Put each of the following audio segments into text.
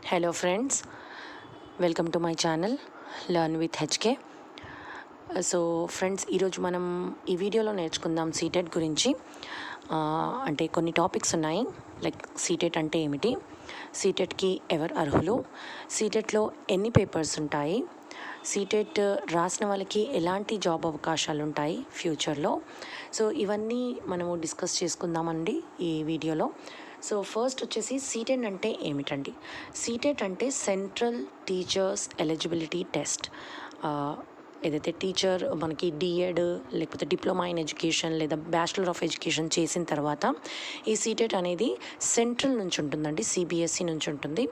Hello friends, welcome to my channel learn with HK. So friends, ఈరోజు మనం ఈ వీడియోలో నేర్చుకుందాం సీటెట్ గురించి. అంటే కొన్ని టాపిక్స్ ఉన్నాయి, లైక్ సీటెట్ అంటే ఏమిటి, సీటెట్కి ఎవరు అర్హులు, సీటెట్లో ఎన్ని పేపర్స్ ఉంటాయి, సీటెట్ రాసిన వాళ్ళకి ఎలాంటి జాబ్ అవకాశాలు ఉంటాయి ఫ్యూచర్లో. సో ఇవన్నీ మనము డిస్కస్ చేసుకుందామండి ఈ వీడియోలో. సో ఫస్ట్ వచ్చేసి సీటెట్ అంటే ఏమిటండి? సీటెట్ అంటే సెంట్రల్ టీచర్స్ ఎలిజిబిలిటీ టెస్ట్. ఏదైతే టీచర్ మనకి డిఎడ్ లేకపోతే డిప్లొమా ఇన్ ఎడ్యుకేషన్ లేదా బ్యాచిలర్ ఆఫ్ ఎడ్యుకేషన్ చేసిన తర్వాత ఈ సీటెట్ అనేది సెంట్రల్ నుంచి ఉంటుందండి, సిబిఎస్ఈ నుంచి ఉంటుంది.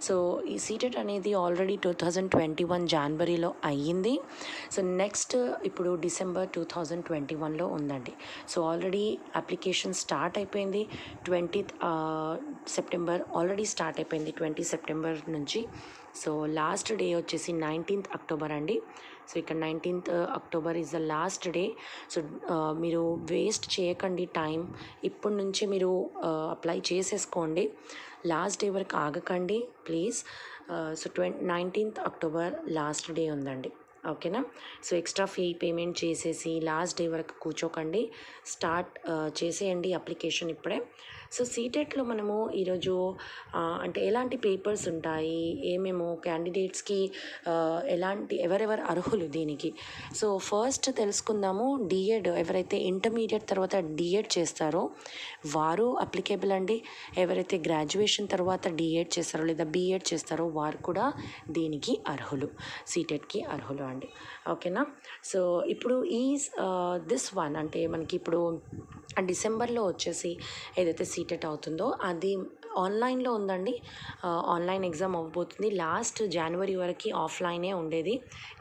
సో ఈ సీటెట్ అనేది ఆల్రెడీ 2021 జనవరిలో అయ్యింది. సో నెక్స్ట్ ఇప్పుడు డిసెంబర్ 2021లో ఉందండి. సో ఆల్రెడీ అప్లికేషన్ స్టార్ట్ అయిపోయింది. 20th సెప్టెంబర్ ఆల్రెడీ స్టార్ట్ అయిపోయింది, 20 సెప్టెంబర్ నుంచి. సో లాస్ట్ డే వచ్చేసి 19th అక్టోబర్ అండి. సో ఇక్కడ 19th October is the last day. So మీరు వేస్ట్ చేయకండి టైం, ఇప్పటి నుంచి మీరు అప్లై చేసేసుకోండి, లాస్ట్ డే వరకు ఆగకండి please. So 19th October last day ఉందండి, ఓకేనా? సో ఎక్స్ట్రా ఫీ పేమెంట్ చేసేసి లాస్ట్ డే వరకు కూర్చోకండి, స్టార్ట్ చేసేయండి అప్లికేషన్ ఇప్పుడే. సో సీటెట్లో మనము ఈరోజు అంటే ఎలాంటి పేపర్స్ ఉంటాయి, ఏమేమో క్యాండిడేట్స్కి ఎవరెవరు అర్హులు దీనికి. సో ఫస్ట్ తెలుసుకుందాము. డిఎడ్ ఎవరైతే ఇంటర్మీడియట్ తర్వాత డిఎడ్ చేస్తారో వారు అప్లికేబుల్ అండి. ఎవరైతే గ్రాడ్యుయేషన్ తర్వాత డిఎడ్ చేస్తారో లేదా బిఎడ్ చేస్తారో వారు కూడా దీనికి అర్హులు, సీటెట్కి అర్హులు అండి, ఓకేనా? సో ఇప్పుడు దిస్ వన్ అంటే మనకి ఇప్పుడు డిసెంబర్లో వచ్చేసి ఏదైతే సీటెట్ అవుతుందో అది ఆన్లైన్లో ఉందండి. ఆన్లైన్ ఎగ్జామ్ అవ్వబోతుంది. లాస్ట్ జనవరి వరకు ఆఫ్లైనే ఉండేది,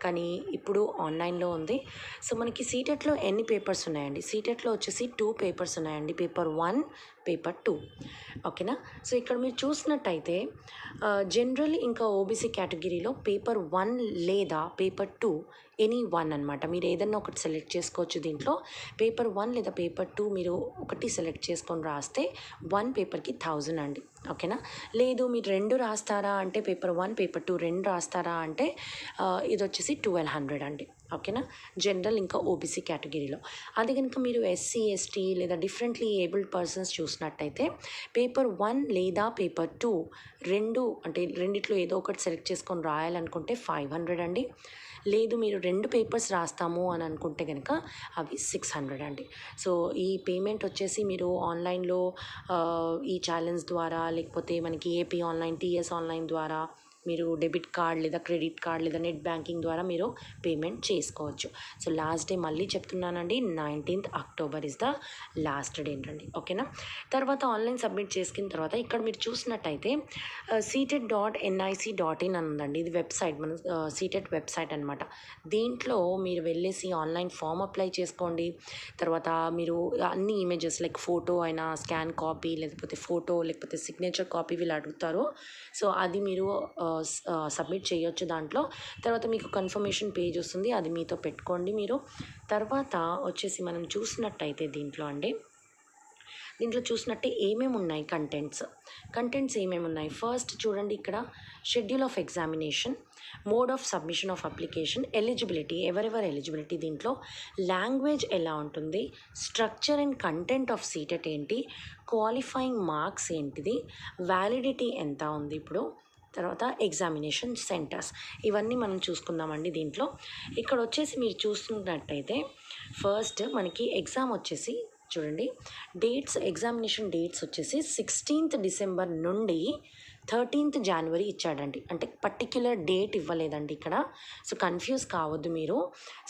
కానీ ఇప్పుడు ఆన్లైన్లో ఉంది. సో మనకి సీటెట్లో ఎన్ని పేపర్స్ ఉన్నాయండి? సీటెట్లో వచ్చేసి 2 పేపర్స్ ఉన్నాయండి, పేపర్ 1, పేపర్ 2, ఓకేనా? సో ఇక్కడ మీరు చూసినట్టయితే జనరల్ ఇంకా ఓబీసీ కేటగిరీలో పేపర్ 1 లేదా పేపర్ 2 ఎనీ వన్ అనమాట. మీరు ఏదన్నా ఒకటి సెలెక్ట్ చేసుకోవచ్చు దీంట్లో. పేపర్ 1 లేదా పేపర్ 2 మీరు ఒకటి సెలెక్ట్ చేసుకొని రాస్తే 1 పేపర్కి 1000 అండి, ఓకేనా? లేదు మీరు 2 రాస్తారా అంటే పేపర్ 1 పేపర్ 2 2 రాస్తారా అంటే ఇది వచ్చేసి 1200 అండి, ఓకేనా? జనరల్ ఇంకా ఓబీసీ కేటగిరీలో. అది కనుక మీరు ఎస్సీ ఎస్టీ లేదా డిఫరెంట్లీ ఏబుల్డ్ పర్సన్స్ చూసినట్టయితే పేపర్ 1 లేదా పేపర్ 2 అంటే రెండిట్లో ఏదో ఒకటి సెలెక్ట్ చేసుకొని రాయాలనుకుంటే 500 అండి. లేదు మీరు 2 పేపర్స్ రాస్తాము అని అనుకుంటే కనుక అవి 600 అండి. సో ఈ పేమెంట్ వచ్చేసి మీరు ఆన్లైన్లో ఈ ఛాలెంజ్ ద్వారా లేకపోతే మనకి ఏపీ ఆన్లైన్, టీఎస్ ఆన్లైన్ ద్వారా మీరు డెబిట్ కార్డ్ లేదా క్రెడిట్ కార్డ్ లేదా నెట్ బ్యాంకింగ్ ద్వారా మీరు పేమెంట్ చేసుకోవచ్చు. సో లాస్ట్ డే మళ్ళీ చెప్తున్నానండి, 19th October is the last date అండి, ఓకేనా? తర్వాత ఆన్లైన్ సబ్మిట్ చేసుకున్న తర్వాత ఇక్కడ మీరు చూసినట్టయితే seated.nic.in అని ఉందండి. ఇది వెబ్సైట్, మన సీటెట్ వెబ్సైట్ అనమాట. దీంట్లో మీరు వెళ్ళేసి ఆన్లైన్ ఫామ్ అప్లై చేసుకోండి. తర్వాత మీరు అన్ని ఇమేజెస్ లైక్ ఫోటో అయినా, స్కాన్ కాపీ, లేకపోతే ఫోటో లేకపోతే సిగ్నేచర్ కాపీ వీళ్ళు అడుగుతారు. సో అది మీరు సబ్మిట్ చేయొచ్చు దాంట్లో. తర్వాత మీకు కన్ఫర్మేషన్ పేజ్ వస్తుంది, అది మీతో పెట్టుకోండి మీరు. తర్వాత వచ్చేసి మనం చూసినట్టయితే దీంట్లో చూసినట్టే ఏమేమి ఉన్నాయి కంటెంట్స్ ఏమేమి ఉన్నాయి. ఫస్ట్ చూడండి, ఇక్కడ schedule of examination, mode of submission of application, eligibility, ఎవరెవరు ఎలిజిబిలిటీ, దీంట్లో లాంగ్వేజ్ ఎలా ఉంటుంది, structure and content of CTET ఏంటి, క్వాలిఫైయింగ్ మార్క్స్ ఏంటిది, వ్యాలిడిటీ ఎంత ఉంది ఇప్పుడు, తర్వాత ఎగ్జామినేషన్ సెంటర్స్, ఇవన్నీ మనం చూసుకుందామండి దీంట్లో. ఇక్కడ వచ్చేసి మీరు చూస్తున్నట్టయితే ఫస్ట్ మనకి ఎగ్జామ్ వచ్చేసి చూడండి, ఎగ్జామినేషన్ డేట్స్ వచ్చేసి 16th డిసెంబర్ నుండి 13th జనవరి ఇచ్చాడండి. అంటే పర్టిక్యులర్ డేట్ ఇవ్వలేదండి ఇక్కడ, సో కన్ఫ్యూజ్ కావద్దు మీరు.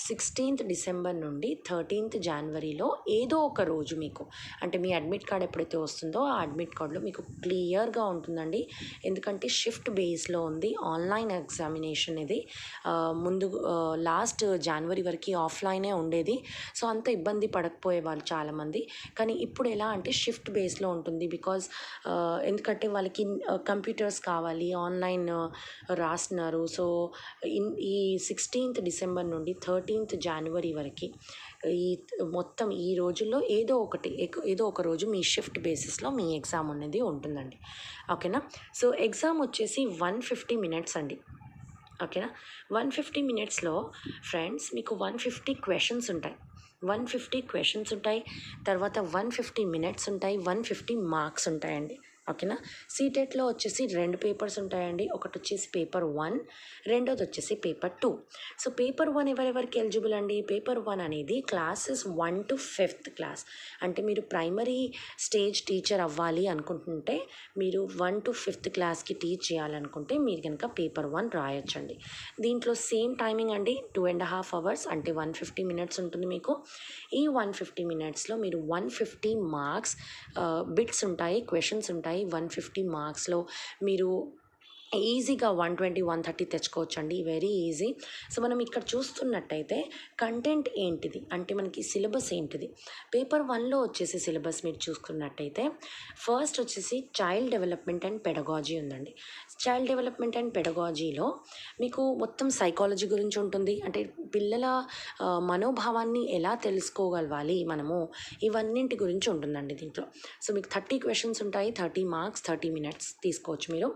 16th డిసెంబర్ నుండి 13th జనవరిలో ఏదో ఒక రోజు మీకు, అంటే మీ అడ్మిట్ కార్డ్ ఎప్పుడైతే వస్తుందో ఆ అడ్మిట్ కార్డులో మీకు క్లియర్గా ఉంటుందండి. ఎందుకంటే షిఫ్ట్ బేస్లో ఉంది ఆన్లైన్ ఎగ్జామినేషన్ ఇది. ముందు లాస్ట్ జనవరి వరకు ఆఫ్లైనే ఉండేది, సో అంత ఇబ్బంది పడకపోయే వాళ్ళు చాలామంది. కానీ ఇప్పుడు ఎలా అంటే షిఫ్ట్ బేస్లో ఉంటుంది, బికాజ్ ఎందుకంటే వాళ్ళకి కంప్యూటర్స్ కావాలి, ఆన్లైన్ రాస్తున్నారు. సో ఈ 16th డిసెంబర్ నుండి 13th జనవరి వరకు ఈ మొత్తం ఈ రోజుల్లో ఏదో ఒక రోజు మీ షిఫ్ట్ బేసిస్లో మీ ఎగ్జామ్ అనేది ఉంటుందండి. ఓకేనా. సో ఎగ్జామ్ వచ్చేసి 150 మినిట్స్ అండి. ఓకేనా. 150 మినిట్స్లో ఫ్రెండ్స్ మీకు 150 క్వశ్చన్స్ ఉంటాయి. 150 క్వశ్చన్స్ ఉంటాయి. తర్వాత 150 మినిట్స్ ఉంటాయి. 150 మార్క్స్ ఉంటాయండి. ఓకేనా. సీటెట్లో వచ్చేసి 2 పేపర్స్ ఉంటాయండి. ఒకటి వచ్చేసి పేపర్ 1, రెండోది వచ్చేసి పేపర్ 2. సో పేపర్ 1 ఎవరెవరికి ఎలిజిబుల్ అండి? పేపర్ 1 అనేది క్లాసెస్ 1 to 5th క్లాస్. అంటే మీరు ప్రైమరీ స్టేజ్ టీచర్ అవ్వాలి అనుకుంటుంటే, మీరు 1 to 5th క్లాస్కి టీచ్ చేయాలనుకుంటే మీరు కనుక పేపర్ 1 రాయొచ్చండి. దీంట్లో సేమ్ టైమింగ్ అండి, 2.5 hours అంటే 150 మినిట్స్ ఉంటుంది మీకు. ఈ 150 మినిట్స్లో మీరు 150 మార్క్స్ బిట్స్ ఉంటాయి, క్వశ్చన్స్ ఉంటాయి. 150 మార్క్స్లో మీరు ఈజీగా 120, 130 తెచ్చుకోవచ్చండి. Very easy. సో మనం ఇక్కడ చూస్తున్నట్టయితే కంటెంట్ ఏంటిది అంటే మనకి సిలబస్ ఏంటిది? పేపర్ 1లో వచ్చేసి సిలబస్ మీరు చూసుకున్నట్టయితే ఫస్ట్ వచ్చేసి చైల్డ్ డెవలప్మెంట్ అండ్ పెడగాజీ ఉందండి. చైల్డ్ డెవలప్మెంట్ అండ్ పెడగాజీలో మీకు మొత్తం సైకాలజీ గురించి ఉంటుంది. అంటే పిల్లల మనోభావాన్ని ఎలా తెలుసుకోగలవాలి మనము, ఇవన్నింటి గురించి ఉంటుందండి దీంట్లో. సో మీకు 30 క్వశ్చన్స్ ఉంటాయి, 30 మార్క్స్, 30 మినిట్స్ తీసుకోవచ్చు మీరు.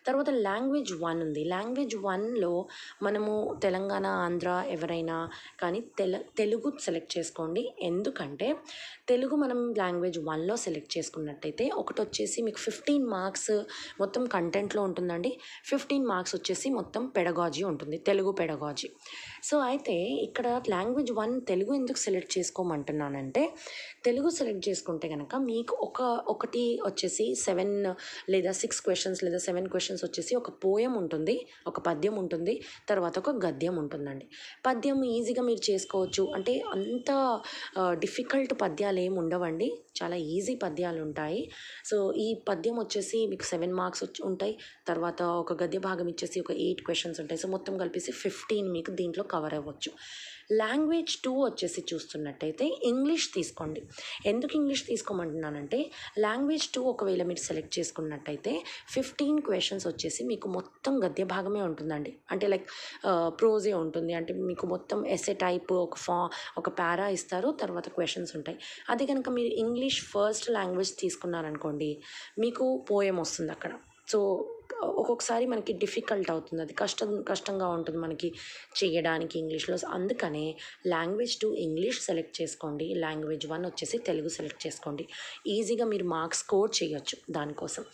తర్వాత లాంగ్వేజ్ 1 ఉంది. లాంగ్వేజ్ 1లో మనము తెలంగాణ, ఆంధ్ర ఎవరైనా కానీ తెలుగు సెలెక్ట్ చేసుకోండి. ఎందుకంటే తెలుగు మనం లాంగ్వేజ్ 1లో సెలెక్ట్ చేసుకున్నట్టయితే ఒకటి వచ్చేసి మీకు 15 మార్క్స్ మొత్తం కంటెంట్లో ఉంటుందండి. 15 మార్క్స్ వచ్చేసి మొత్తం పెడగాజీ ఉంటుంది, తెలుగు పెడగాజీ. సో అయితే ఇక్కడ లాంగ్వేజ్ 1 తెలుగు ఎందుకు సెలెక్ట్ చేసుకోమంటున్నానంటే, తెలుగు సెలెక్ట్ చేసుకుంటే కనుక మీకు ఒకటి వచ్చేసి 7 లేదా 6 క్వశ్చన్స్ లేదా 7 క్వశ్చన్స్ వచ్చేసి ఒక పోయం ఉంటుంది, ఒక పద్యం ఉంటుంది, తర్వాత ఒక గద్యం ఉంటుందండి. పద్యం ఈజీగా మీరు చేసుకోవచ్చు. అంటే అంత డిఫికల్ట్ పద్యాలు ఏమి ఉండవండి, చాలా ఈజీ పద్యాలు ఉంటాయి. సో ఈ పద్యం వచ్చేసి మీకు 7 మార్క్స్ ఉంటాయి. తర్వాత ఒక గద్య భాగం ఇచ్చేసి ఒక 8 క్వశ్చన్స్ ఉంటాయి. సో మొత్తం కలిపేసి 15 మీకు దీంట్లో కవర్ అవ్వచ్చు. లాంగ్వేజ్ 2 వచ్చేసి చూస్తున్నట్టయితే ఇంగ్లీష్ తీసుకోండి. ఎందుకు ఇంగ్లీష్ తీసుకోమంటున్నానంటే, లాంగ్వేజ్ 2 ఒకవేళ మీరు సెలెక్ట్ చేసుకున్నట్టయితే 15 క్వశ్చన్స్ వచ్చేసి మీకు మొత్తం గద్య భాగమే ఉంటుందండి. అంటే లైక్ ప్రోజే ఉంటుంది. అంటే మీకు మొత్తం ఎస్ఏ టైప్ ఒక పారా ఇస్తారు, తర్వాత క్వశ్చన్స్ ఉంటాయి. అది కనుక మీరు ఇంగ్లీష్ ఫస్ట్ లాంగ్వేజ్ తీసుకున్నారనుకోండి, మీకు పోయం వస్తుంది అక్కడ. సో ఒక్కొక్కసారి మనకి డిఫికల్ట్ అవుతుంది, అది కష్టంగా ఉంటుంది మనకి చేయడానికి ఇంగ్లీష్లో. అందుకనే లాంగ్వేజ్ 2 ఇంగ్లీష్ సెలెక్ట్ చేసుకోండి, లాంగ్వేజ్ 1 వచ్చేసి తెలుగు సెలెక్ట్ చేసుకోండి. ఈజీగా మీరు మార్క్స్ స్కోర్ చేయొచ్చు దానికోసం.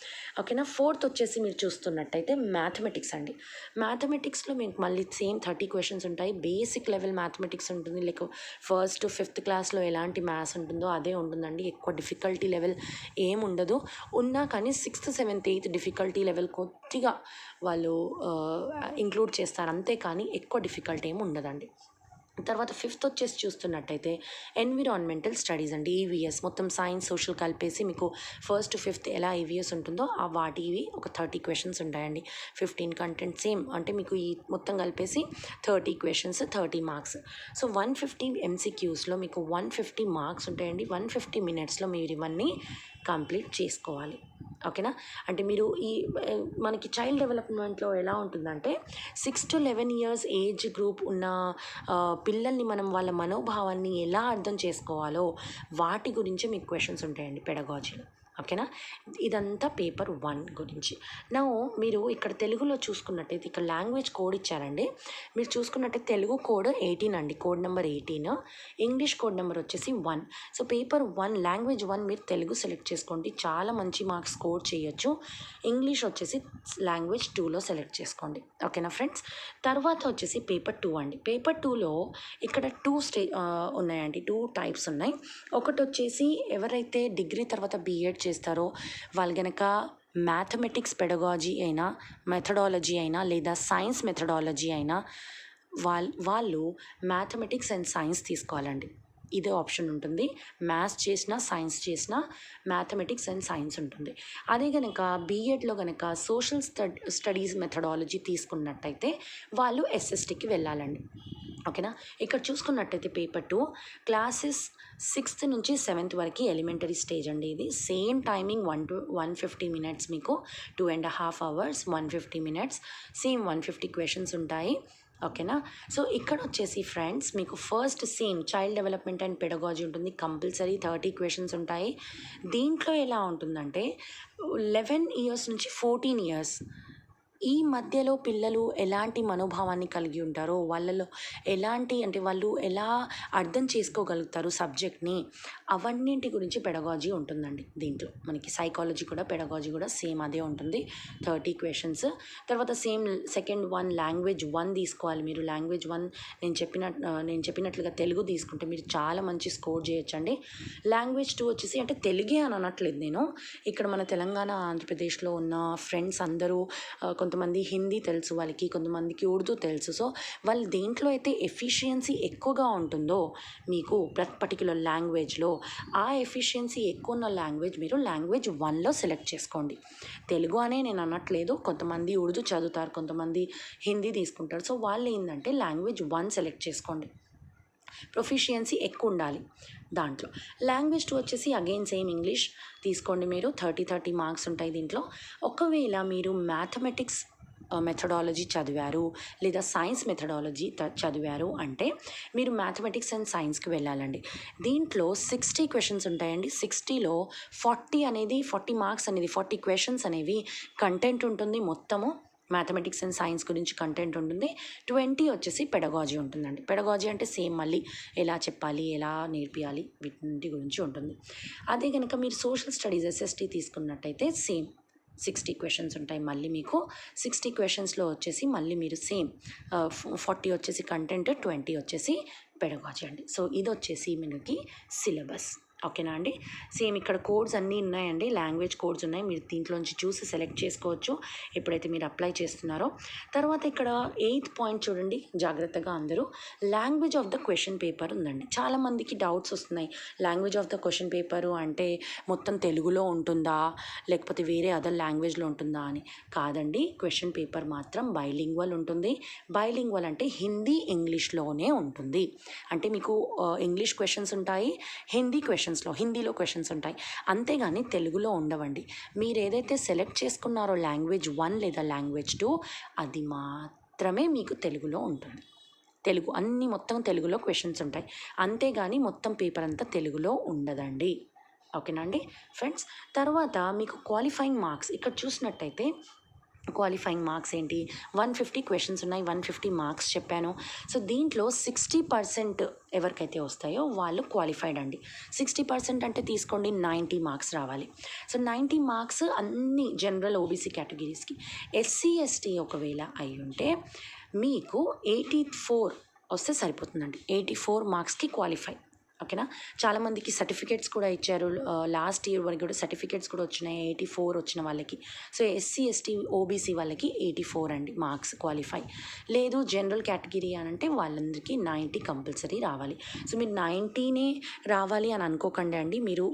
ఓకేనా. 4th వచ్చేసి మీరు చూస్తున్నట్టయితే మ్యాథమెటిక్స్ అండి. మ్యాథమెటిక్స్లో మీకు మళ్ళీ సేమ్ 30 క్వశ్చన్స్ ఉంటాయి. బేసిక్ లెవెల్ మ్యాథమెటిక్స్ ఉంటుంది. లైక్ 1st to 5th క్లాస్లో ఎలాంటి మ్యాథ్స్ ఉంటుందో అదే ఉంటుందండి. ఎక్కువ డిఫికల్టీ లెవెల్ ఏముండదు. ఉన్నా కానీ 6th, 7th, 8th difficulty level కొద్దిగా వాళ్ళు ఇంక్లూడ్ చేస్తారు, అంతేకాని ఎక్కువ డిఫికల్ట్ ఏమి ఉండదండి. తర్వాత 5th వచ్చేసి చూస్తున్నట్టయితే ఎన్విరాన్మెంటల్ స్టడీస్ అండి, ఈవీఎస్. మొత్తం సైన్స్, సోషల్ కలిపేసి మీకు 1st to 5th ఎలా ఈవీఎస్ ఉంటుందో వాటివి ఒక 30 క్వశ్చన్స్ ఉంటాయండి. 15 కంటెంట్ సేమ్. అంటే మీకు ఈ మొత్తం కలిపేసి 30 క్వశ్చన్స్, 30 మార్క్స్. సో 150 MCQస్లో మీకు 150 మార్క్స్ ఉంటాయండి. 150 మినిట్స్లో మీరు ఇవన్నీ కంప్లీట్ చేసుకోవాలి. ఓకేనా. అంటే మీరు మనకి చైల్డ్ డెవలప్మెంట్లో ఎలా ఉంటుందంటే 6 to 11 years ఏజ్ గ్రూప్ ఉన్న పిల్లల్ని మనం వాళ్ళ మనోభావాన్ని ఎలా అర్థం చేసుకోవాలో వాటి గురించి మీకు క్వశ్చన్స్ ఉంటాయండి పెడగాజీలో. ఓకేనా. ఇదంతా పేపర్ 1 గురించి. నా మీరు ఇక్కడ తెలుగులో చూసుకున్నట్టయితే ఇక్కడ లాంగ్వేజ్ కోడ్ ఇచ్చారండి. మీరు చూసుకున్నట్టయితే తెలుగు కోడ్ 18 అండి, code number 18. English code number వచ్చేసి 1. సో పేపర్ 1 లాంగ్వేజ్ 1 మీరు తెలుగు సెలెక్ట్ చేసుకోండి, చాలా మంచి మార్క్స్ స్కోర్ చేయొచ్చు. ఇంగ్లీష్ వచ్చేసి లాంగ్వేజ్ 2లో సెలెక్ట్ చేసుకోండి. ఓకేనా ఫ్రెండ్స్. తర్వాత వచ్చేసి పేపర్ 2 అండి. పేపర్ 2లో ఇక్కడ 2 ఉన్నాయండి, 2 టైప్స్ ఉన్నాయి. ఒకటి వచ్చేసి ఎవరైతే డిగ్రీ తర్వాత బీఎడ్ చేస్తారో వాళ్ళు కనుక మ్యాథమెటిక్స్ పెడగాజీ అయినా, మెథడాలజీ అయినా, లేదా సైన్స్ మెథడాలజీ అయినా వాళ్ళు మ్యాథమెటిక్స్ అండ్ సైన్స్ తీసుకోవాలండి. ఇదే ఆప్షన్ ఉంటుంది. మ్యాథ్స్ చేసినా, సైన్స్ చేసినా మ్యాథమెటిక్స్ అండ్ సైన్స్ ఉంటుంది. అదే కనుక బీఎడ్లో కనుక సోషల్ స్టడీస్ మెథడాలజీ తీసుకున్నట్టయితే వాళ్ళు ఎస్ఎస్టీకి వెళ్ళాలండి. ఓకేనా. ఇక్కడ చూసుకున్నట్టయితే పేపర్ 2 క్లాసెస్ 6th నుంచి 7th వరకు ఎలిమెంటరీ స్టేజ్ అండి. ఇది సేమ్ టైమింగ్ 150 మినిట్స్, మీకు 2.5 hours 150 మినిట్స్, సేమ్ 150 క్వశ్చన్స్ ఉంటాయి. ఓకేనా. సో ఇక్కడ వచ్చేసి ఫ్రెండ్స్ మీకు first same child development and pedagogy ఉంటుంది, కంపల్సరీ 30 క్వశ్చన్స్ ఉంటాయి. దీంట్లో ఎలా ఉంటుందంటే 11 years నుంచి 14 years ఈ మధ్యలో పిల్లలు ఎలాంటి మనోభావాన్ని కలిగి ఉంటారో, వాళ్ళలో ఎలాంటి అంటే వాళ్ళు ఎలా అర్థం చేసుకోగలుగుతారు సబ్జెక్ట్ని, అవన్నింటి గురించి పెడగాజీ ఉంటుందండి. దీంట్లో మనకి సైకాలజీ కూడా పెడగాజీ కూడా సేమ్ అదే ఉంటుంది, 30 క్వశ్చన్స్. తర్వాత సేమ్ సెకండ్ వన్ లాంగ్వేజ్ 1 తీసుకోవాలి మీరు. లాంగ్వేజ్ 1 నేను చెప్పినట్లుగా తెలుగు తీసుకుంటే మీరు చాలా మంచి స్కోర్ చేయొచ్చండి. లాంగ్వేజ్ 2 వచ్చేసి అంటే తెలుగే అని అనట్లేదు నేను, ఇక్కడ మన తెలంగాణ ఆంధ్రప్రదేశ్లో ఉన్న ఫ్రెండ్స్ అందరూ కొంతమంది హిందీ తెలుసు వాళ్ళకి, కొంతమందికి ఉర్దూ తెలుసు. సో వాళ్ళు దేంట్లో అయితే ఎఫిషియన్సీ ఎక్కువగా ఉంటుందో మీకు పర్టికులర్ లాంగ్వేజ్లో, ఆ ఎఫిషియన్సీ ఎక్కువ ఉన్న లాంగ్వేజ్ మీరు లాంగ్వేజ్ 1లో సెలెక్ట్ చేసుకోండి. తెలుగు అనే నేను అనట్లేదు, కొంతమంది ఉర్దూ చదువుతారు, కొంతమంది హిందీ తీసుకుంటారు. సో వాళ్ళు ఏంటంటే లాంగ్వేజ్ 1 సెలెక్ట్ చేసుకోండి, ప్రొఫిషియన్సీ ఎక్కువ ఉండాలి దాంట్లో. లాంగ్వేజ్ 2 వచ్చేసి అగైన్ సేమ్ ఇంగ్లీష్ తీసుకోండి మీరు, 30 మార్క్స్ ఉంటాయి దీంట్లో. ఒకవేళ మీరు మ్యాథమెటిక్స్ మెథడాలజీ చదివారు లేదా సైన్స్ మెథడాలజీ చదివారు అంటే మీరు మ్యాథమెటిక్స్ అండ్ సైన్స్కి వెళ్ళాలండి. దీంట్లో 60 క్వశ్చన్స్ ఉంటాయండి. 60లో 40 మార్క్స్ అనేది 40 క్వశ్చన్స్ అనేవి కంటెంట్ ఉంటుంది మొత్తము. మ్యాథమెటిక్స్ అండ్ సైన్స్ గురించి కంటెంట్ ఉంటుంది. 20 వచ్చేసి పెడగాజీ ఉంటుందండి. పెడగాజీ అంటే సేమ్ మళ్ళీ ఎలా చెప్పాలి, ఎలా నేర్పియాలి, వీటి గురించి ఉంటుంది. అదే కనుక మీరు సోషల్ స్టడీస్ SST తీసుకున్నట్టయితే సేమ్ 60 క్వశ్చన్స్ ఉంటాయి. మళ్ళీ మీకు 60 క్వశ్చన్స్లో వచ్చేసి మళ్ళీ మీరు సేమ్ 40 వచ్చేసి కంటెంట్, 20 వచ్చేసి పెడగాజీ అండి. సో ఇది వచ్చేసి మనకి సిలబస్. ఓకేనా అండి. సేమ్ ఇక్కడ కోడ్స్ అన్నీ ఉన్నాయండి, లాంగ్వేజ్ కోడ్స్ ఉన్నాయి, మీరు దీంట్లోంచి చూసి సెలెక్ట్ చేసుకోవచ్చు ఎప్పుడైతే మీరు అప్లై చేస్తున్నారో. తర్వాత ఇక్కడ 8th పాయింట్ చూడండి జాగ్రత్తగా అందరూ, language of the question paper ఉందండి. చాలామందికి డౌట్స్ వస్తున్నాయి, language of the question paper అంటే మొత్తం తెలుగులో ఉంటుందా లేకపోతే వేరే అదర్ లాంగ్వేజ్లో ఉంటుందా అని. కాదండి, క్వశ్చన్ పేపర్ మాత్రం బైలింగ్వల్ ఉంటుంది. బైలింగ్వల్ అంటే హిందీ ఇంగ్లీష్లోనే ఉంటుంది. అంటే మీకు ఇంగ్లీష్ క్వశ్చన్స్ ఉంటాయి, హిందీలో క్వశ్చన్స్ ఉంటాయి, అంతేగాని తెలుగులో ఉండవండి. మీరు ఏదైతే సెలెక్ట్ చేసుకున్నారో లాంగ్వేజ్ 1 లేదా లాంగ్వేజ్ 2 అది మాత్రమే మీకు తెలుగులో ఉంటుంది. తెలుగు అన్నీ మొత్తం తెలుగులో క్వశ్చన్స్ ఉంటాయి, అంతేగాని మొత్తం పేపర్ అంతా తెలుగులో ఉండదండి. ఓకేనా అండి ఫ్రెండ్స్. తర్వాత మీకు క్వాలిఫైయింగ్ మార్క్స్ ఇక్కడ చూసినట్టయితే క్వాలిఫైయింగ్ మార్క్స్ ఏంటి, 150 క్వశ్చన్స్ ఉన్నాయి, 150 మార్క్స్ చెప్పాను. సో దీంట్లో 60% ఎవరికైతే వస్తాయో వాళ్ళు క్వాలిఫైడ్ అండి. 60% అంటే తీసుకోండి 90 మార్క్స్ రావాలి. సో 90 మార్క్స్ అన్ని జనరల్ OBC కేటగిరీస్కి. SC ST ఒకవేళ అయి ఉంటే మీకు 84 వస్తే సరిపోతుందండి. 84 మార్క్స్కి క్వాలిఫై. ఓకేనా. చాలామందికి సర్టిఫికేట్స్ కూడా ఇచ్చారు, లాస్ట్ ఇయర్ వరకు కూడా సర్టిఫికేట్స్ కూడా వచ్చినాయి 84 వచ్చిన వాళ్ళకి. సో SC ST OBC వాళ్ళకి 84 అండి మార్క్స్ క్వాలిఫై. లేదు జనరల్ కేటగిరీ అని అంటే వాళ్ళందరికీ 90 కంపల్సరీ రావాలి. సో మీరు 90నే రావాలి అని అనుకోకండి అండి, మీరు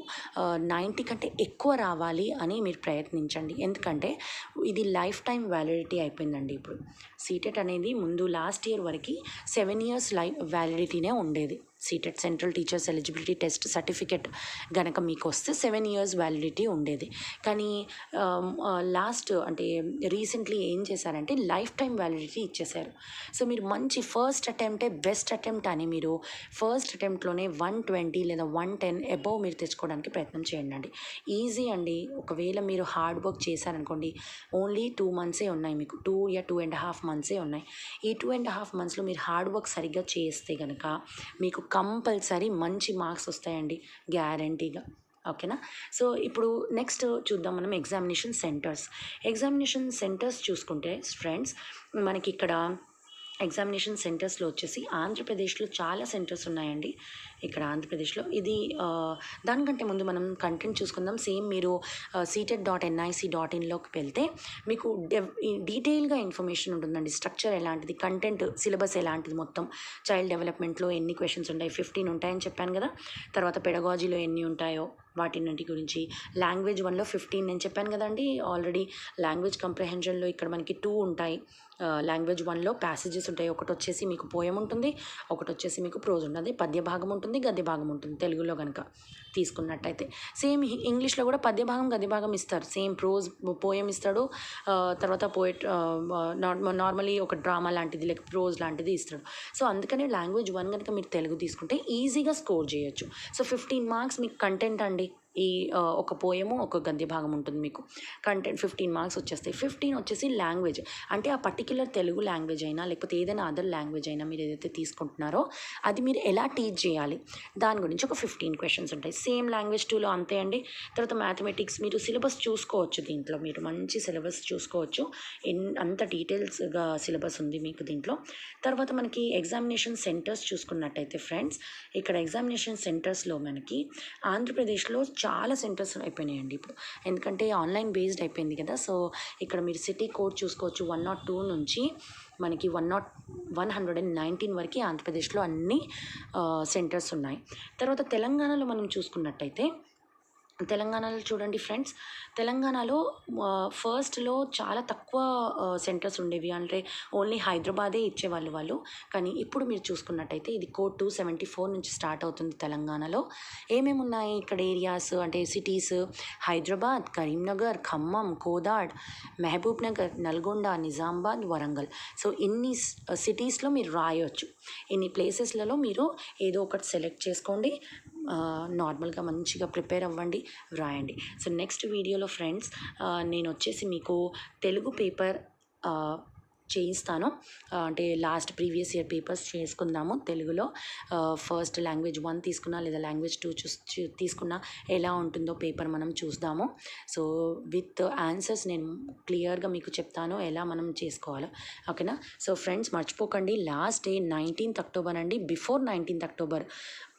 90 కంటే ఎక్కువ రావాలి అని మీరు ప్రయత్నించండి. ఎందుకంటే ఇది లైఫ్ టైం వ్యాలిడిటీ అయిపోయిందండి ఇప్పుడు. సీటెట్ అనేది ముందు లాస్ట్ ఇయర్ వరకు 7 years వ్యాలిడిటీనే ఉండేది. CTET central teachers eligibility test certificate గనక మీకు వస్తే 7 years వ్యాలిడిటీ ఉండేది. కానీ లాస్ట్ అంటే రీసెంట్లీ ఏం చేశారంటే లైఫ్ టైం వ్యాలిడిటీ ఇచ్చేశారు. సో మీరు మంచి ఫస్ట్ అటెంప్టే బెస్ట్ అటెంప్ట్ అని మీరు ఫస్ట్ అటెంప్ట్లోనే 120 లేదా 110 అబోవ్ మీరు తెచ్చుకోవడానికి ప్రయత్నం చేయండి. ఈజీ అండి. ఒకవేళ మీరు హార్డ్ వర్క్ చేశారనుకోండి, ఓన్లీ 2 months ఉన్నాయి మీకు, 2.5 months ఉన్నాయి. ఈ 2.5 monthsలో మీరు హార్డ్ వర్క్ సరిగ్గా చేస్తే కనుక మీకు కంపల్సరీ మంచి మార్క్స్ వస్తాయండి, గ్యారంటీగా. ఓకేనా. సో ఇప్పుడు నెక్స్ట్ చూద్దాం మనం ఎగ్జామినేషన్ సెంటర్స్ చూసుకుంటే ఫ్రెండ్స్ మనకి ఇక్కడ ఎగ్జామినేషన్ సెంటర్స్లో వచ్చేసి ఆంధ్రప్రదేశ్లో చాలా సెంటర్స్ ఉన్నాయండి. ఇక్కడ ఆంధ్రప్రదేశ్లో ఇది దానికంటే ముందు మనం కంటెంట్ చూసుకుందాం. సేమ్ మీరు seated.nic.inలోకి వెళ్తే మీకు డీటెయిల్గా ఇన్ఫర్మేషన్ ఉంటుందండి. స్ట్రక్చర్ ఎలాంటిది, కంటెంట్ సిలబస్ ఎలాంటిది, మొత్తం చైల్డ్ డెవలప్మెంట్లో ఎన్ని క్వశ్చన్స్ ఉంటాయి, 15 ఉంటాయని చెప్పాను కదా. తర్వాత పెడగాజీలో ఎన్ని ఉంటాయో, వాటిన్నింటి గురించి. లాంగ్వేజ్ 1లో 15 నేను చెప్పాను కదండి ఆల్రెడీ. లాంగ్వేజ్ కంప్రహెన్షన్లో ఇక్కడ మనకి 2 ఉంటాయి. లాంగ్వేజ్ 1లో ప్యాసేజెస్ ఉంటాయి. ఒకటి వచ్చేసి మీకు పోయం ఉంటుంది, ఒకటి వచ్చేసి మీకు ప్రోజ్ ఉంటుంది. పద్య భాగం ఉంటుంది, గద్య భాగం ఉంటుంది తెలుగులో కనుక తీసుకున్నట్టయితే. సేమ్ ఇంగ్లీష్లో కూడా పద్య భాగం గద్య భాగం ఇస్తారు. సేమ్ ప్రోజ్ పోయం ఇస్తాడు, తర్వాత పోయిట్ నార్మలీ ఒక డ్రామా లాంటిది లేక ప్రోజ్ లాంటిది ఇస్తాడు. సో అందుకనే లాంగ్వేజ్ 1 కనుక మీరు తెలుగు తీసుకుంటే ఈజీగా స్కోర్ చేయొచ్చు. సో 15 మార్క్స్ మీకు కంటెంట్ అండి. ఈ ఒక పోయము ఒక గద్య భాగం ఉంటుంది మీకు. కంటెంట్ 15 మార్క్స్ వచ్చేస్తాయి. 15 వచ్చేసి లాంగ్వేజ్, అంటే ఆ పర్టిక్యులర్ తెలుగు లాంగ్వేజ్ అయినా లేకపోతే ఏదైనా అదర్ లాంగ్వేజ్ అయినా మీరు ఏదైతే తీసుకుంటున్నారో అది మీరు ఎలా టీచ్ చేయాలి దాని గురించి ఒక 15 క్వశ్చన్స్ ఉంటాయి. సేమ్ లాంగ్వేజ్ 2లో అంతే అండి. తర్వాత మ్యాథమెటిక్స్ మీరు సిలబస్ చూసుకోవచ్చు, దీంట్లో మీరు మంచి సిలబస్ చూసుకోవచ్చు. అంత డీటెయిల్స్గా సిలబస్ ఉంది మీకు దీంట్లో. తర్వాత మనకి ఎగ్జామినేషన్ సెంటర్స్ చూసుకున్నట్టయితే ఫ్రెండ్స్, ఇక్కడ ఎగ్జామినేషన్ సెంటర్స్లో మనకి ఆంధ్రప్రదేశ్లో చాలా సెంటర్స్ అయిపోయినాయండి ఇప్పుడు, ఎందుకంటే ఆన్లైన్ బేస్డ్ అయిపోయింది కదా. సో ఇక్కడ మీరు సిటీ కోడ్ చూసుకోవచ్చు. 102 నుంచి మనకి 119 వరకు ఆంధ్రప్రదేశ్లో అన్ని సెంటర్స్ ఉన్నాయి. తర్వాత తెలంగాణలో మనం చూసుకున్నట్టయితే, తెలంగాణలో చూడండి ఫ్రెండ్స్, తెలంగాణలో ఫస్ట్లో చాలా తక్కువ సెంటర్స్ ఉండేవి, అంటే ఓన్లీ హైదరాబాదే ఇచ్చేవాళ్ళు వాళ్ళు. కానీ ఇప్పుడు మీరు చూసుకున్నట్టయితే ఇది కోడ్ 274 నుంచి స్టార్ట్ అవుతుంది తెలంగాణలో. ఏమేమి ఉన్నాయి ఇక్కడ ఏరియాస్ అంటే సిటీస్: హైదరాబాద్, కరీంనగర్, ఖమ్మం, కోదాడ్, మహబూబ్ నగర్, నల్గొండ, నిజామాబాద్, వరంగల్. సో ఇన్ని సిటీస్లో మీరు రాయొచ్చు. ఇన్ని ప్లేసెస్లలో మీరు ఏదో ఒకటి సెలెక్ట్ చేసుకోండి, నార్మల్గా మంచిగా ప్రిపేర్ అవ్వండి, వ్రాయండి. సో నెక్స్ట్ వీడియోలో ఫ్రెండ్స్ నేను వచ్చేసి మీకు తెలుగు పేపర్ చేయిస్తాను. అంటే లాస్ట్ ప్రీవియస్ ఇయర్ పేపర్స్ చేసుకుందాము తెలుగులో. ఫస్ట్ లాంగ్వేజ్ 1 తీసుకున్నా లేదా లాంగ్వేజ్ 2 తీసుకున్నా ఎలా ఉంటుందో పేపర్ మనం చూద్దాము. సో విత్ ఆన్సర్స్ నేను క్లియర్గా మీకు చెప్తాను ఎలా మనం చేసుకోవాలో, ఓకేనా. సో ఫ్రెండ్స్ మర్చిపోకండి, లాస్ట్ డే 19th అక్టోబర్ అండి. బిఫోర్ 19th అక్టోబర్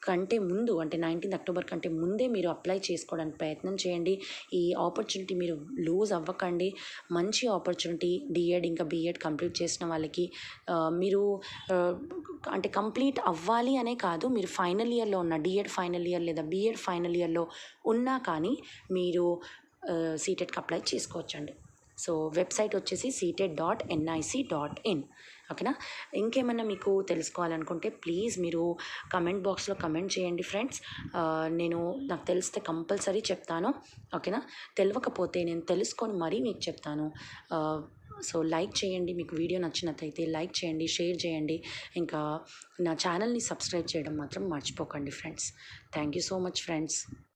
కంటే ముందు, అంటే 19th అక్టోబర్ కంటే ముందే మీరు అప్లై చేసుకోవడానికి ప్రయత్నం చేయండి. ఈ ఆపర్చునిటీ మీరు లూజ్ అవ్వకండి. మంచి ఆపర్చునిటీ. డిఎడ్ ఇంకా బిఎడ్ కంప్లీట్ చేసిన వాళ్ళకి మీరు అంటే కంప్లీట్ అవ్వాలి అనే కాదు, మీరు ఫైనల్ ఇయర్లో ఉన్న డిఎడ్ ఫైనల్ ఇయర్ లేదా బిఎడ్ ఫైనల్ ఇయర్లో ఉన్నా కానీ మీరు సీటెట్కి అప్లై చేసుకోవచ్చండి. సో వెబ్సైట్ వచ్చేసి seated.nic.in, ఓకేనా. ఇంకేమైనా మీకు తెలుసుకోవాలనుకుంటే ప్లీజ్ మీరు కమెంట్ బాక్స్లో కమెంట్ చేయండి ఫ్రెండ్స్. నాకు తెలిస్తే కంపల్సరీ చెప్తాను, ఓకేనా. తెలియకపోతే నేను తెలుసుకొని మరీ మీకు చెప్తాను. సో లైక్ చేయండి, మీకు వీడియో నచ్చినట్లయితే లైక్ చేయండి, షేర్ చేయండి. ఇంకా నా ఛానల్ని సబ్స్క్రైబ్ చేయడం మాత్రం మర్చిపోకండి friends. Thank you so much friends.